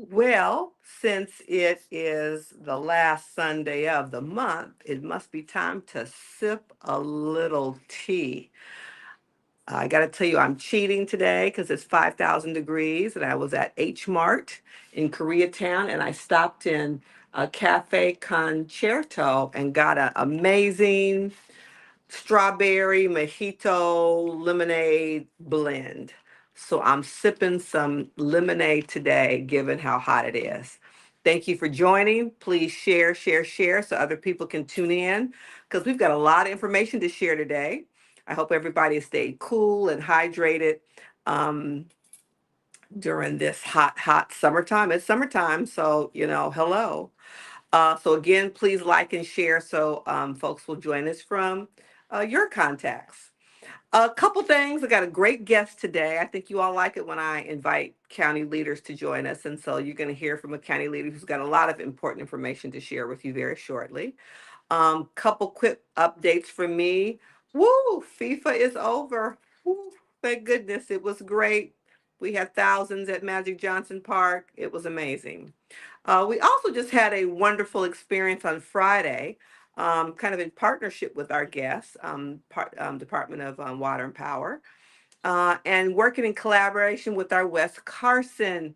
Well, since it is the last Sunday of the month, it must be time to sip a little tea. I got to tell you, I'm cheating today because it's 5,000 degrees, and I was at H Mart in Koreatown, and I stopped in a Cafe Concerto and got an amazing strawberry mojito lemonade blend. So I'm sipping some lemonade today, given how hot it is. Thank you for joining. Please share, share, share so other people can tune in because we've got a lot of information to share today. I hope everybody has stayed cool and hydrated um, during this hot, hot summertime. It's summertime, so, hello. So again, please like and share so folks will join us from your contacts. A couple things. I got a great guest today. I think you all like it when I invite county leaders to join us. And so you're going to hear from a county leader who's got a lot of important information to share with you very shortly. Couple quick updates from me. Woo, FIFA is over. Woo, thank goodness. It was great. We had thousands at Magic Johnson Park. It was amazing. We also just had a wonderful experience on Friday, kind of in partnership with our guests, Department of Water and Power, and working in collaboration with our West Carson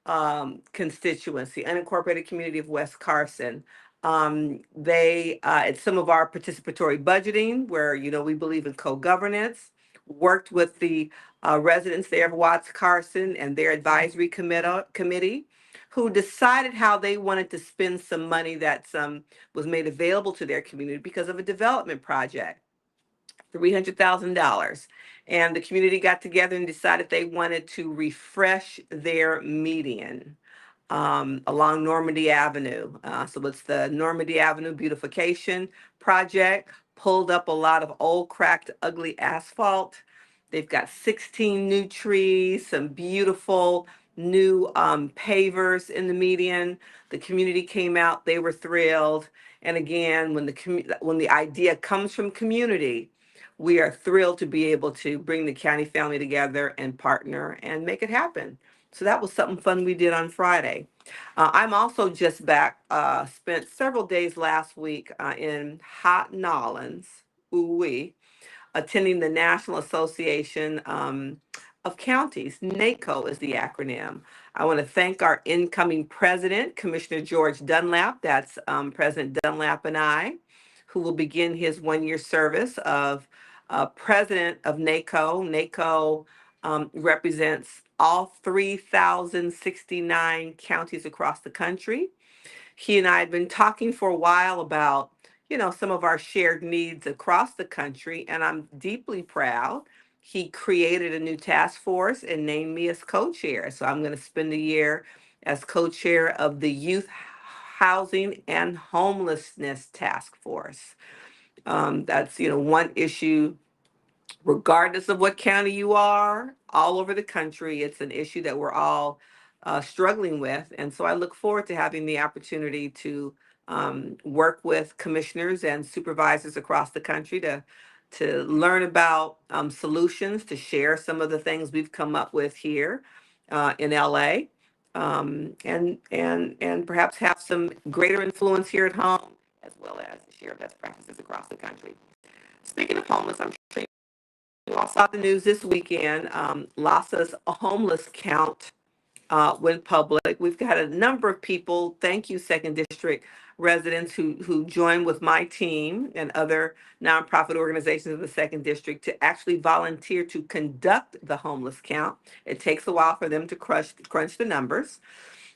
constituency, unincorporated community of West Carson. It's some of our participatory budgeting, where we believe in co-governance. Worked with the residents there of Watts Carson and their advisory committee, who decided how they wanted to spend some money that was made available to their community because of a development project. $300,000. And the community got together and decided they wanted to refresh their median along Normandy Avenue. So it's the Normandy Avenue beautification project, pulled up a lot of old, cracked, ugly asphalt. They've got 16 new trees, some beautiful new pavers in the median. The community came out, they were thrilled. And again, when the idea comes from community, we are thrilled to be able to bring the county family together and partner and make it happen. So that was something fun we did on Friday. I'm also just back, spent several days last week in Hot Nolens, ooh attending the National Association of Counties. NACO is the acronym. I want to thank our incoming president, Commissioner George Dunlap. That's President Dunlap and I, who will begin his 1 year service of president of NACO. NACO represents all 3,069 counties across the country. He and I had been talking for a while about, some of our shared needs across the country, and I'm deeply proud. He created a new task force and named me as co-chair. So I'm going to spend a year as co-chair of the Youth Housing and Homelessness Task Force. That's, one issue regardless of what county you are, all over the country. It's an issue that we're all struggling with. And so I look forward to having the opportunity to work with commissioners and supervisors across the country to learn about solutions, to share some of the things we've come up with here in LA, and perhaps have some greater influence here at home, as well as share best practices across the country. Speaking of homeless, I'm sure you all saw the news this weekend. LASA's homeless count went public. We've got a number of people, thank you, Second District residents who joined with my team and other nonprofit organizations in the Second District to actually volunteer to conduct the homeless count. It takes a while for them to crunch the numbers.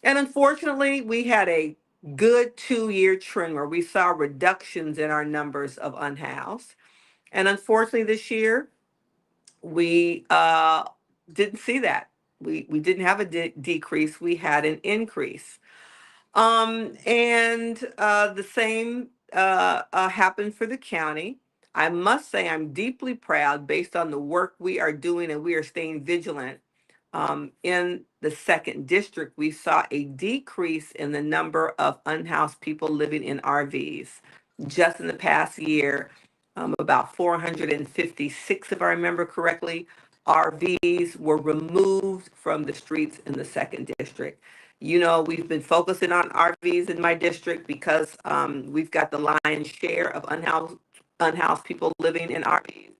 And unfortunately, we had a good 2 year trend where we saw reductions in our numbers of unhoused. And unfortunately, this year, we didn't see that. We didn't have a decrease, we had an increase. And the same happened for the county. I must say, I'm deeply proud based on the work we are doing, and we are staying vigilant. In the Second District, we saw a decrease in the number of unhoused people living in RVs. Just in the past year, about 456, if I remember correctly, RVs were removed from the streets in the Second District. You know, we've been focusing on RVs in my district because we've got the lion's share of unhoused people living in RVs.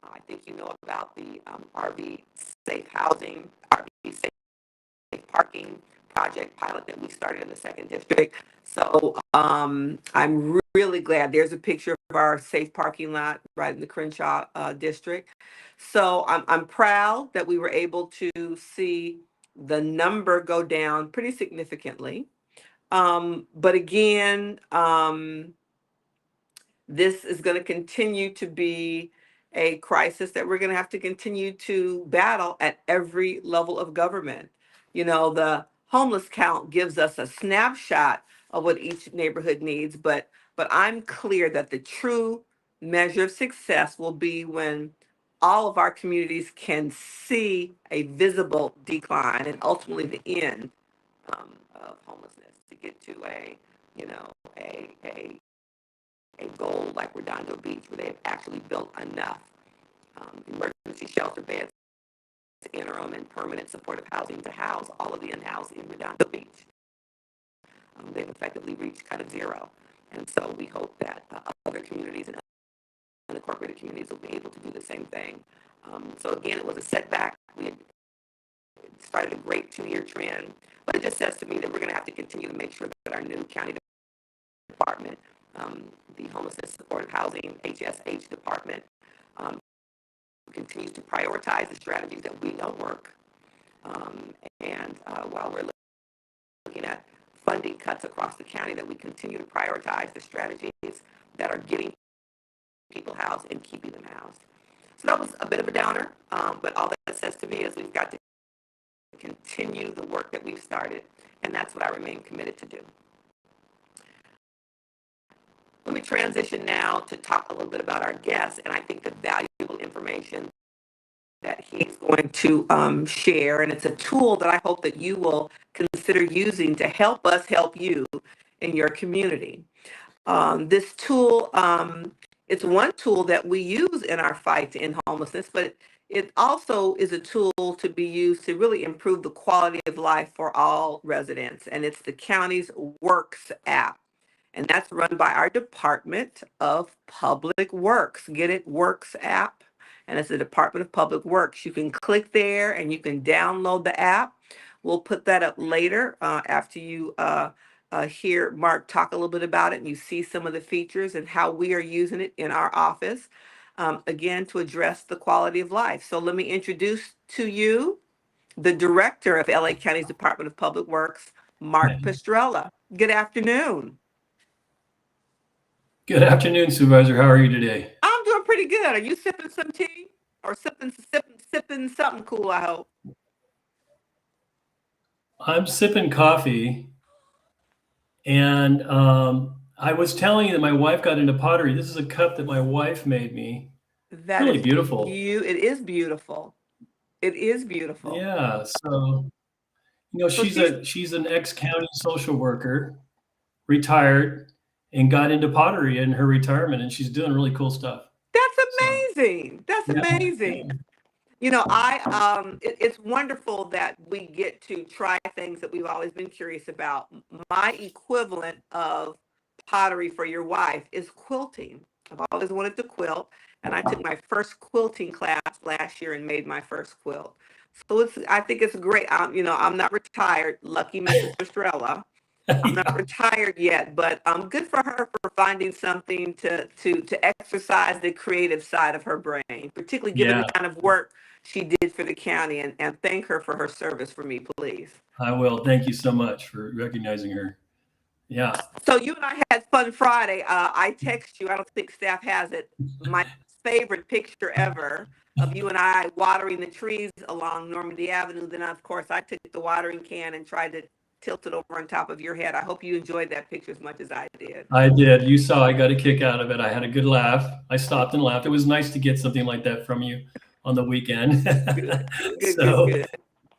I think you know about the RV safe housing, RV safe parking project pilot that we started in the second district. So I'm really glad there's a picture of our safe parking lot right in the Crenshaw district. So I'm proud that we were able to see the number go down pretty significantly. But again, this is going to continue to be a crisis that we're going to have to continue to battle at every level of government. You know, the homeless count gives us a snapshot of what each neighborhood needs, but I'm clear that the true measure of success will be when all of our communities can see a visible decline and ultimately the end of homelessness to get to a, you know, a goal like Redondo Beach, where they have actually built enough emergency shelter beds, interim and permanent supportive housing to house all of the unhoused in Redondo Beach. They've effectively reached kind of zero. And so we hope that other communities and unincorporated communities will be able to do the same thing. So again, it was a setback. We had started a great 2-year trend, but it just says to me that we're going to have to continue to make sure that our new county department, the homelessness supportive housing HSH department, continues to prioritize the strategies that we know work. And while we're looking at funding cuts across the county, that we continue to prioritize the strategies that are getting people housed and keeping them housed. So that was a bit of a downer, but all that says to me is we've got to continue the work that we've started, and that's what I remain committed to do. Let me transition now to talk a little bit about our guest, and I think the valuable information that he's going to share, and it's a tool that I hope that you will consider using to help us help you in your community. This tool, it's one tool that we use in our fight to end homelessness, but it also is a tool to be used to really improve the quality of life for all residents, and it's the county's Works app. And that's run by our Department of Public Works. Get it? Works app. And it's the Department of Public Works. You can click there and you can download the app. We'll put that up later after you hear Mark talk a little bit about it and you see some of the features and how we are using it in our office, again, to address the quality of life. So let me introduce to you the Director of LA County's Department of Public Works, Mark Pastrella. Good afternoon. Good afternoon, Supervisor. How are you today? I'm doing pretty good. Are you sipping some tea or sipping something cool? I hope. I'm sipping coffee, and I was telling you that my wife got into pottery. This is a cup that my wife made me. That Really is beautiful. It is beautiful. It is beautiful. Yeah. So, So she's she's an ex-county social worker, retired, and got into pottery in her retirement, and she's doing really cool stuff. That's So, amazing. That's yeah, amazing. yeah, You know, it's wonderful that we get to try things that we've always been curious about. My equivalent of pottery for your wife is quilting. I've always wanted to quilt, and I took my first quilting class last year and made my first quilt. So I think it's great. I'm not retired. Lucky Mrs. Estrella. I'm not yeah, retired yet, but good for her for finding something to exercise the creative side of her brain, particularly given the yeah. kind of work she did for the county. And thank her for her service for me, please. I will. Thank you so much for recognizing her. Yeah, So you and I had fun Friday. I text you. I don't think staff has it. My favorite picture ever of you and I watering the trees along Normandy Avenue. Then of course I took the watering can and tried to tilt it over on top of your head. I hope you enjoyed that picture as much as I did. I did. You saw I got a kick out of it. I had a good laugh. I stopped and laughed. It was nice to get something like that from you on the weekend. Good, good, good, So good.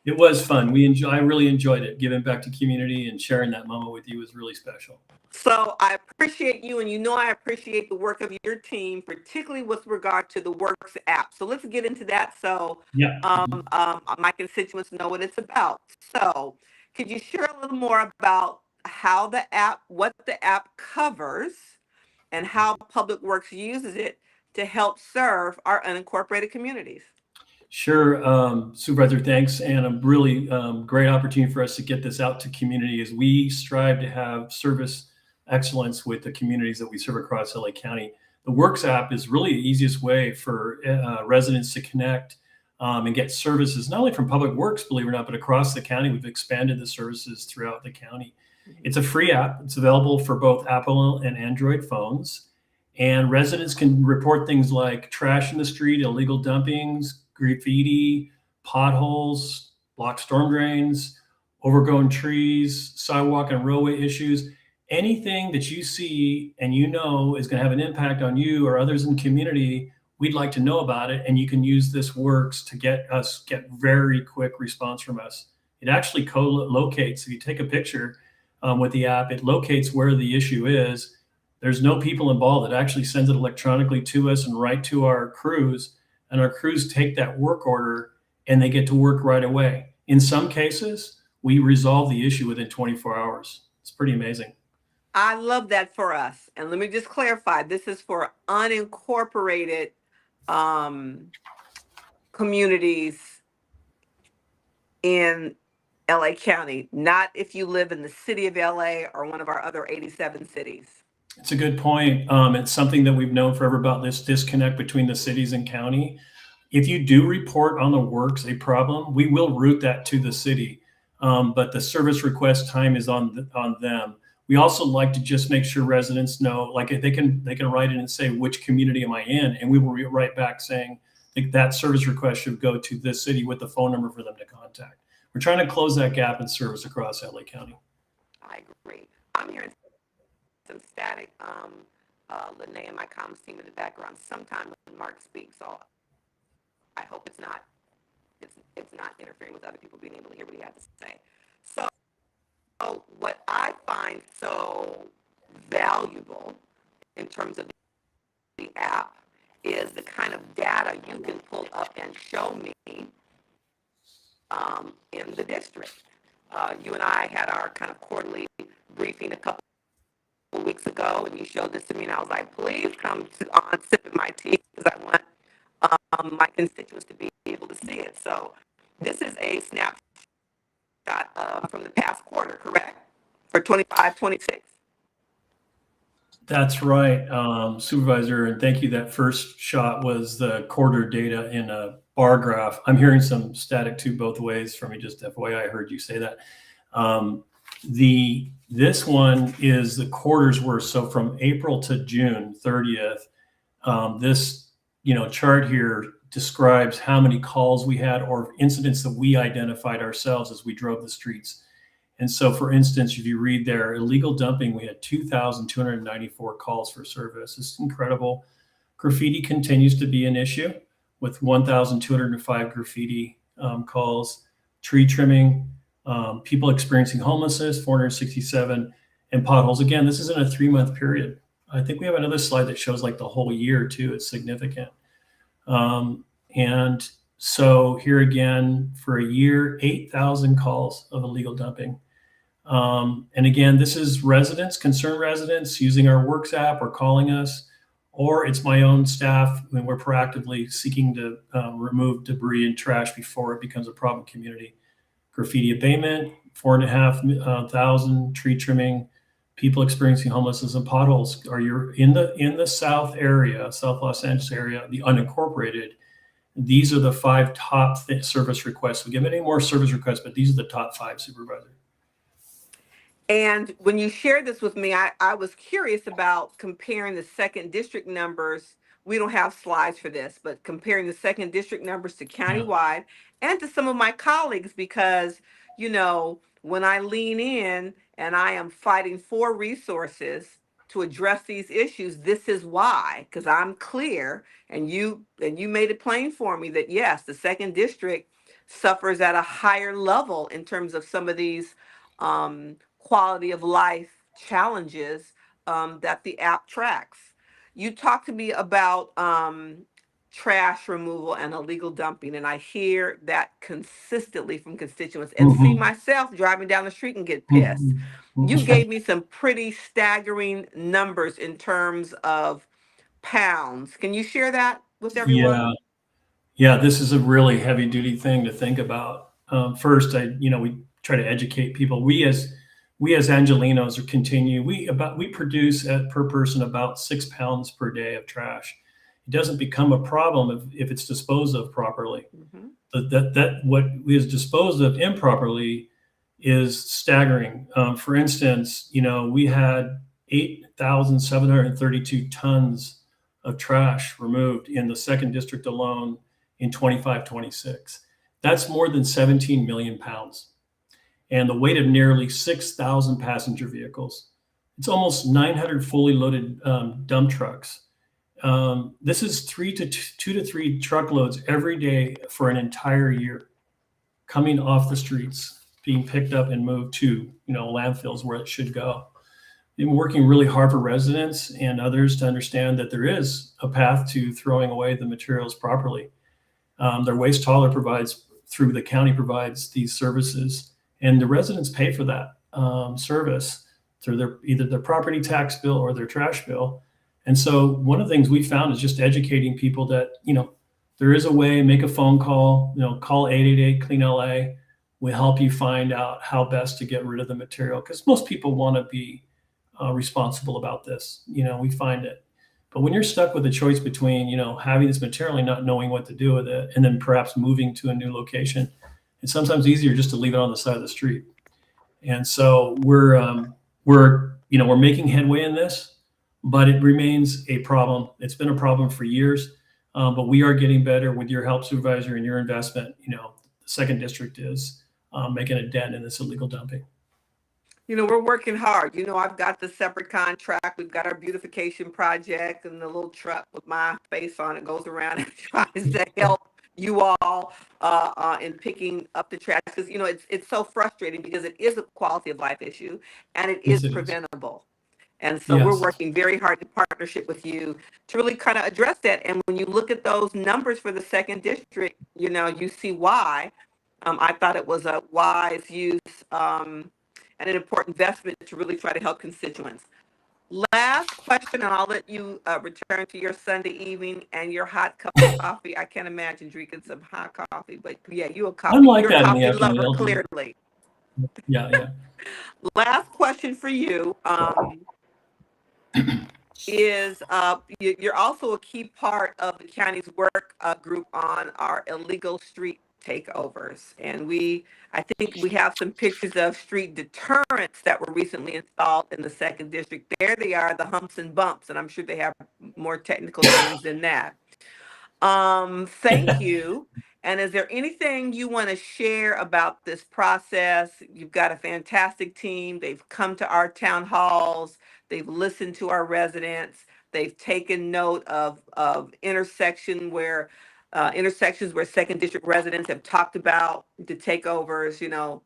it was fun. I really enjoyed it. Giving back to community and sharing that moment with you was really special. So I appreciate you, and you know I appreciate the work of your team, particularly with regard to the Works app. So let's get into that so Yeah. my constituents know what it's about. So Could you share a little more about how the app, what the app covers, and how Public Works uses it to help serve our unincorporated communities? Sure, Supervisor, thanks. And a really great opportunity for us to get this out to community as we strive to have service excellence with the communities that we serve across LA County. The Works app is really the easiest way for residents to connect and get services, not only from Public Works, believe it or not, but across the county. We've expanded the services throughout the county. It's a free app. It's available for both Apple and Android phones. And residents can report things like trash in the street, illegal dumpings, graffiti, potholes, blocked storm drains, overgrown trees, sidewalk and roadway issues. Anything that you see and you know is going to have an impact on you or others in the community, we'd like to know about it. And you can use this Works to get very quick response from us. It actually co-locates. If you take a picture with the app, it locates where the issue is. There's no people involved. It actually sends it electronically to us and right to our crews. And our crews take that work order and they get to work right away. In some cases, we resolve the issue within 24 hours. It's pretty amazing. I love that for us. And let me just clarify, this is for unincorporated communities in LA County, not if you live in the city of LA or one of our other 87 cities. It's a good point. It's something that we've known forever about this disconnect between the cities and county. If you do report on the Works a problem, we will route that to the city, but the service request time is on them. We also like to just make sure residents know, like they can write in and say which community am I in, and we will write back saying that service request should go to this city with the phone number for them to contact. We're trying to close that gap in service across LA County. I agree. I'm hearing some static. Lene and my comms team in the background. Sometime when Mark speaks, so I hope it's not interfering with other people being able to hear what he has to say. So what I find so valuable in terms of the app is the kind of data you can pull up and show me in the district. You and I had our kind of quarterly briefing a couple weeks ago, and you showed this to me, and I was like, please come on Sippin' My Tea, because I want my constituents to be able to see it. So this is a snapshot from the past quarter, correct? For 25, 26. That's right, Supervisor, and thank you. That first shot was the quarter data in a bar graph. I'm hearing some static too both ways from you, just FYI, I heard you say that. This one is the quarters worth. So from April to June 30th, this chart here describes how many calls we had or incidents that we identified ourselves as we drove the streets. And so, for instance, if you read there, illegal dumping, we had 2,294 calls for service. It's incredible. Graffiti continues to be an issue with 1,205 graffiti calls. Tree trimming, people experiencing homelessness, 467, and potholes. Again, this is in a 3-month period. I think we have another slide that shows like the whole year too. It's significant. And so here again, for a year, 8,000 calls of illegal dumping. And again, this is residents, concerned residents using our Works app or calling us, or it's my own staff when we're proactively seeking to remove debris and trash before it becomes a problem community. Graffiti abatement, 4,500, tree trimming, people experiencing homelessness and potholes. Are you in the South area, South Los Angeles area, the unincorporated? These are the 5 top service requests. We get many more service requests, but these are the top 5, Supervisor. And when you shared this with me, I was curious about comparing the second district numbers. We don't have slides for this, but comparing the second district numbers to countywide and to some of my colleagues, because, when I lean in and I am fighting for resources to address these issues, this is why, because I'm clear, and you made it plain for me that yes, the second district suffers at a higher level in terms of some of these quality of life challenges that the app tracks. You talked to me about trash removal and illegal dumping. And I hear that consistently from constituents and see Mhm. myself driving down the street and get pissed. Mhm. You Mhm. gave me some pretty staggering numbers in terms of pounds. Can you share that with Yeah. everyone? Yeah, this is a really heavy duty thing to think about. First, we try to educate people. We as Angelinos continue. We produce per person about 6 pounds per day of trash. It doesn't become a problem if it's disposed of properly. Hmm. That what is disposed of improperly is staggering. For instance, we had 8,732 tons of trash removed in the second district alone in 25-26. That's more than 17 million pounds, and the weight of nearly 6,000 passenger vehicles. It's almost 900 fully loaded dump trucks. This is 2 to 3 truckloads every day for an entire year coming off the streets, being picked up and moved to landfills where it should go. Been working really hard for residents and others to understand that there is a path to throwing away the materials properly. Their waste hauler provides through the county provides these services, and the residents pay for that service through either their property tax bill or their trash bill. And so one of the things we found is just educating people that there is a way. Make a phone call. Call 888 Clean LA. We help you find out how best to get rid of the material because most people want to be responsible about this. We find it. But when you're stuck with a choice between, having this material and not knowing what to do with it, and then perhaps moving to a new location, it's sometimes easier just to leave it on the side of the street. And so we're making headway in this, but it remains a problem. It's been a problem for years, but we are getting better with your help, supervisor, and your investment. The second district is making a dent in this illegal dumping. We're working hard. I've got the separate contract. We've got our beautification project, and the little truck with my face on it goes around and tries to help you all in picking up the trash. Because, it's so frustrating because it is a quality of life issue and it is Yes, it is. preventable. And so we're Yes. working very hard in partnership with you to really kind of address that. And when you look at those numbers for the second district, you see why. I thought it was a wise use and an important investment to really try to help constituents. Last question, and I'll let you return to your Sunday evening and your hot cup of coffee. I can't imagine drinking some hot coffee, but yeah, I'm like you're a that in the coffee afternoon. lover, I'll do. clearly. Yeah, yeah. Last question for you. Is you're also a key part of the county's work group on our illegal street takeovers. And I think we have some pictures of street deterrence that were recently installed in the second district. There they are, the humps and bumps, and I'm sure they have more technical names than that. Thank you. And is there anything you want to share about this process? You've got a fantastic team. They've come to our town halls. They've listened to our residents. They've taken note of intersections where second district residents have talked about the takeovers.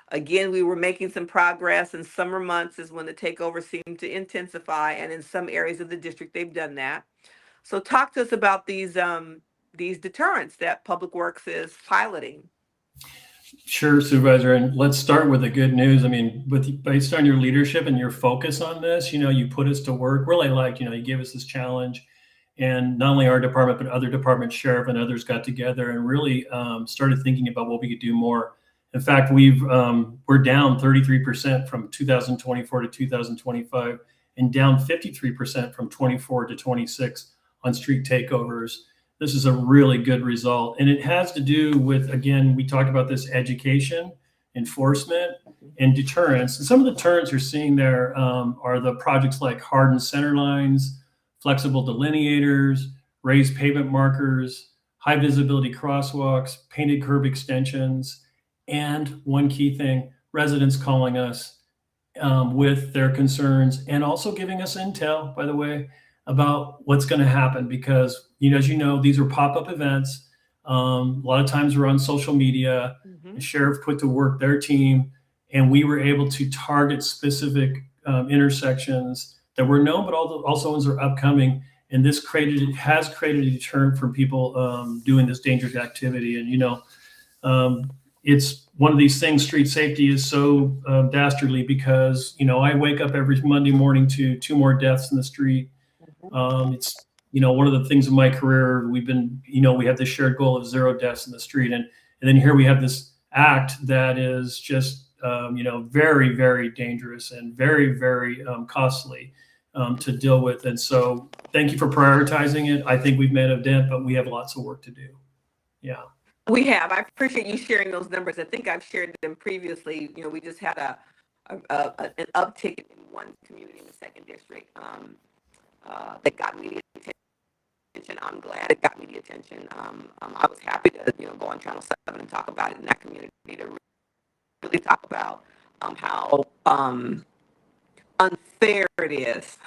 Again, we were making some progress in summer months is when the takeovers seemed to intensify, and in some areas of the district, they've done that. So talk to us about these deterrents that Public Works is piloting. Sure, Supervisor. And let's start with the good news. I mean, based on your leadership and your focus on this, you put us to work. Really, you gave us this challenge, and not only our department but other departments, sheriff and others, got together and really started thinking about what we could do more. In fact, we're down 33% from 2024 to 2025, and down 53% from 24 to 26 on street takeovers. This is a really good result. And it has to do with, again, we talked about this education, enforcement, and deterrence. And some of the deterrents you're seeing there are the projects like hardened center lines, flexible delineators, raised pavement markers, high visibility crosswalks, painted curb extensions, and one key thing, residents calling us with their concerns and also giving us intel, by the way, about what's going to happen because, as you know, these are pop-up events. A lot of times we're on social media. Mm-hmm. The sheriff put to work their team, and we were able to target specific intersections that were known, but also ones that are upcoming. and this has created a deterrent from people doing this dangerous activity. And it's one of these things. Street safety is so dastardly because I wake up every Monday morning to two more deaths in the street. It's one of the things in my career we've been we have this shared goal of zero deaths in the street, and then here we have this act that is just very, very dangerous and very, very costly to deal with. And so thank you for prioritizing it. I think we've made a dent, but we have lots of work to do. Yeah. We have. I appreciate you sharing those numbers. I think I've shared them previously. We just had an uptick in one community in the second district that got media attention. I'm glad it got media attention. I was happy to go on Channel 7 and talk about it in that community, to really talk about how unfair it is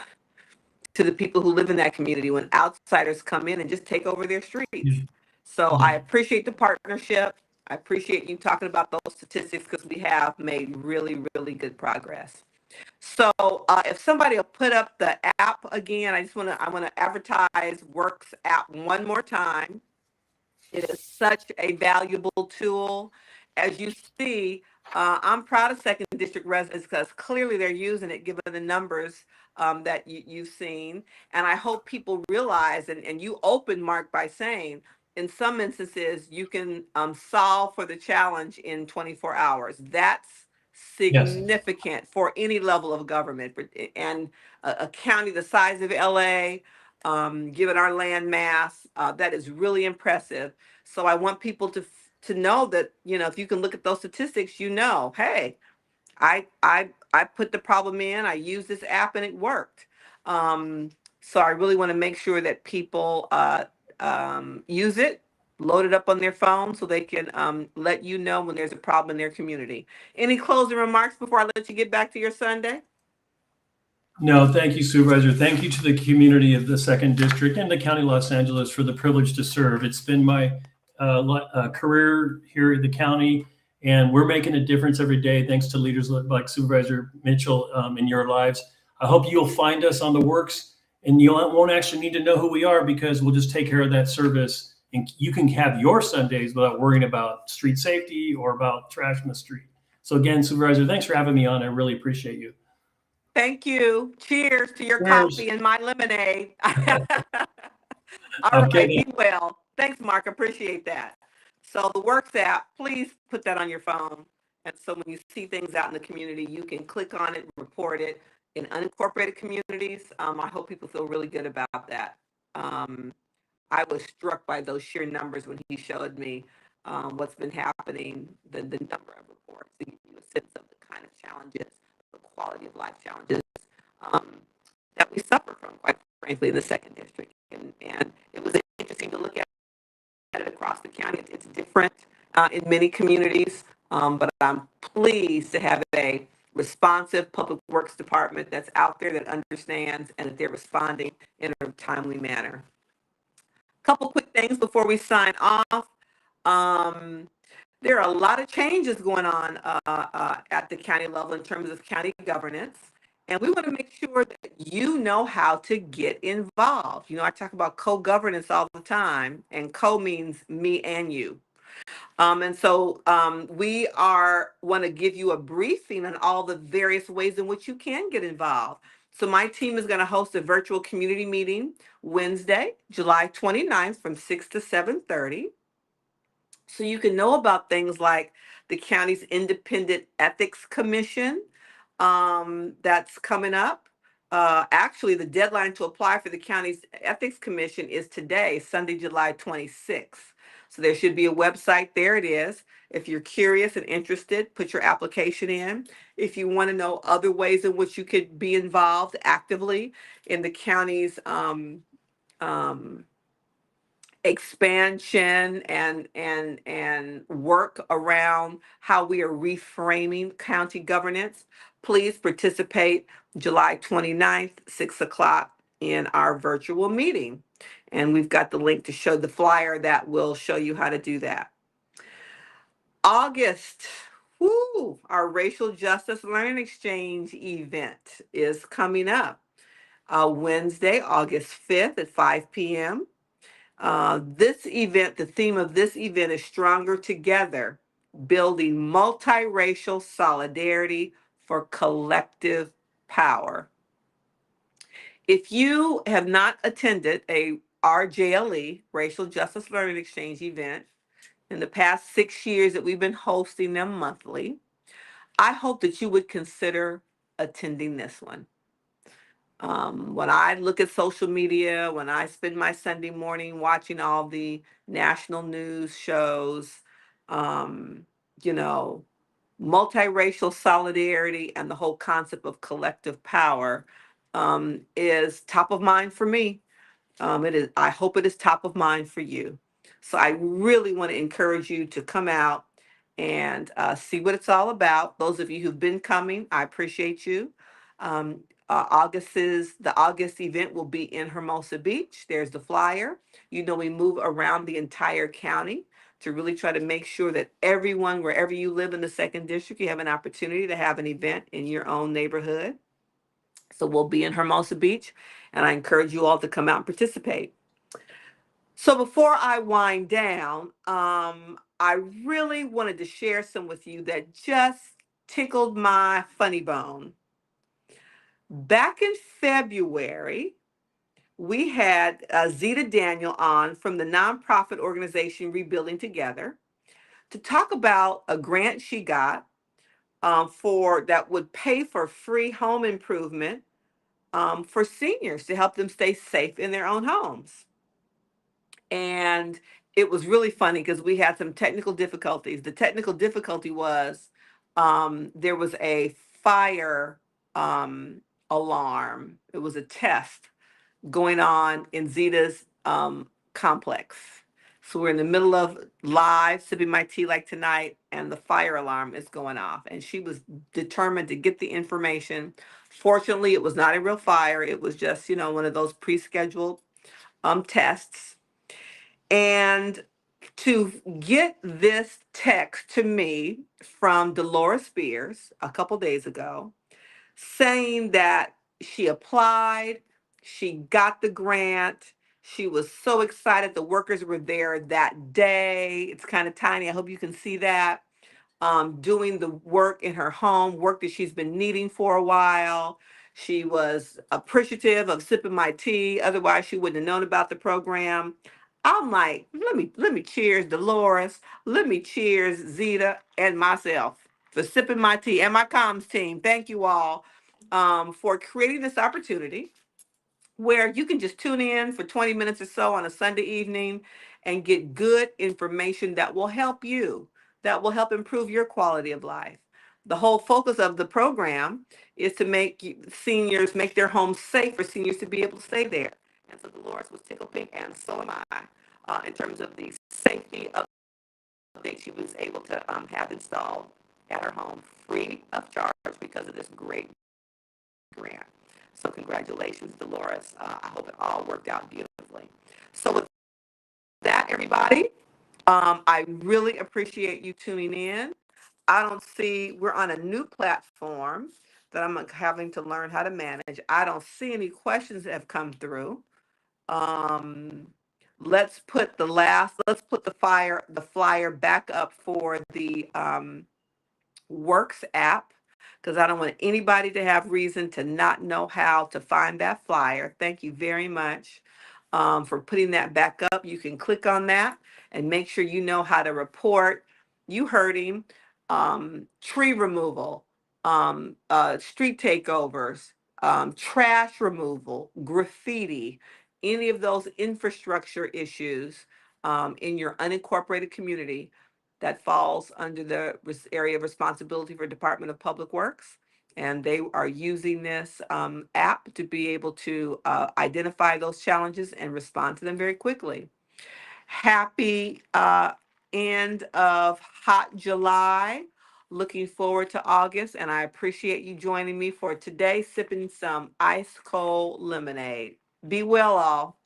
to the people who live in that community when outsiders come in and just take over their streets. So I appreciate the partnership. I appreciate you talking about those statistics, because we have made really, really good progress. So if somebody will put up the app again, I want to advertise Works app one more time. It is such a valuable tool. As you see, I'm proud of second district residents because clearly they're using it, given the numbers that you've seen. And I hope people realize, and you open, Mark, by saying, in some instances, you can solve for the challenge in 24 hours. That's Yes. significant for any level of government. And a county the size of LA, given our land mass, that is really impressive. So I want people to know that, if you can look at those statistics, hey, I put the problem in, I used this app and it worked. So I really want to make sure that people use it, load it up on their phone so they can let you know when there's a problem in their community. Any closing remarks before I let you get back to your Sunday? No, thank you, Supervisor. Thank you to the community of the second district and the County of Los Angeles for the privilege to serve. It's been my career here at the county, and we're making a difference every day thanks to leaders like Supervisor Mitchell in your lives. I hope you'll find us on the Works, and you won't actually need to know who we are, because we'll just take care of that service, and you can have your Sundays without worrying about street safety or about trash in the street. So again, Supervisor, thanks for having me on. I really appreciate you. Thank you. Cheers to your Cheers. coffee and my lemonade. All Okay, right, be well. Thanks, Mark. Appreciate that. So the Works app, please put that on your phone. And so when you see things out in the community, you can click on it, report it. In unincorporated communities, I hope people feel really good about that. I was struck by those sheer numbers when he showed me what's been happening, the number of reports, to give you a sense of the kind of challenges, the quality of life challenges that we suffer from, quite frankly, in the second district. And it was interesting to look at it across the county. It's different in many communities, but I'm pleased to have a responsive public works department that's out there, that understands, and that they're responding in a timely manner. Couple quick things before we sign off. There are a lot of changes going on at the county level in terms of county governance. And we want to make sure that you know how to get involved. I talk about co-governance all the time, and co means me and you. And so we want to give you a briefing on all the various ways in which you can get involved. So my team is going to host a virtual community meeting Wednesday, July 29th from 6 to 7:30. So you can know about things like the county's independent ethics commission that's coming up. Actually, the deadline to apply for the county's ethics commission is today, Sunday, July 26th. So there should be a website. There it is. If you're curious and interested, put your application in. If you want to know other ways in which you could be involved actively in the county's expansion and work around how we are reframing county governance, please participate July 29th, 6 o'clock in our virtual meeting. And we've got the link to show the flyer that will show you how to do that. August, our racial justice learning exchange event is coming up. Wednesday, August 5th at 5 p.m. This event, the theme of this event is Stronger Together, Building Multiracial Solidarity for Collective Power. If you have not attended a RJLE, Racial Justice Learning Exchange event, in the past 6 years that we've been hosting them monthly, I hope that you would consider attending this one. When I look at social media, when I spend my Sunday morning watching all the national news shows, um, you know, multiracial solidarity and the whole concept of collective power is top of mind for me. It is. I hope it is top of mind for you. So I really want to encourage you to come out and see what it's all about. Those of you who've been coming, I appreciate you. The August event will be in Hermosa Beach. There's the flyer. You know, we move around the entire county to really try to make sure that everyone, wherever you live in the second district, you have an opportunity to have an event in your own neighborhood. So we'll be in Hermosa Beach, and I encourage you all to come out and participate. So before I wind down, I really wanted to share some with you that just tickled my funny bone. Back in February, we had Zeta Daniel on from the nonprofit organization Rebuilding Together to talk about a grant she got for that would pay for free home improvement for seniors to help them stay safe in their own homes. And it was really funny because we had some technical difficulties. The technical difficulty was there was a fire alarm. It was a test going on in Zeta's complex. So we're in the middle of live sipping my tea like tonight, and the fire alarm is going off. And she was determined to get the information. Fortunately, it was not a real fire. It was just, one of those pre-scheduled tests. And to get this text to me from Dolores Spears a couple days ago, saying that she applied, she got the grant, she was so excited. The workers were there that day. It's kind of tiny. I hope you can see that. Doing the work in her home, work that she's been needing for a while. She was appreciative of sipping my tea. Otherwise, she wouldn't have known about the program. I'm like, let me cheers Dolores. Let me cheers Zeta and myself for sipping my tea and my comms team. Thank you all for creating this opportunity where you can just tune in for 20 minutes or so on a Sunday evening and get good information that will help you, that will help improve your quality of life. The whole focus of the program is to make seniors make their homes safe for seniors to be able to stay there. And so Dolores was tickled pink, and so am I, in terms of the safety of things she was able to have installed at her home free of charge because of this great grant. So congratulations, Dolores. I hope it all worked out beautifully. So with that, everybody, I really appreciate you tuning in. I don't see, we're on a new platform that I'm having to learn how to manage. I don't see any questions that have come through. Um, let's put the flyer back up for the Works app, because I don't want anybody to have reason to not know how to find that flyer. Thank you very much for putting that back up. You can click on that and make sure you know how to report. You heard him. Tree removal, street takeovers, trash removal, graffiti, any of those infrastructure issues in your unincorporated community that falls under the area of responsibility for Department of Public Works. And they are using this app to be able to identify those challenges and respond to them very quickly. Happy end of hot July. Looking forward to August, and I appreciate you joining me for today, sipping some ice cold lemonade. Be well, all.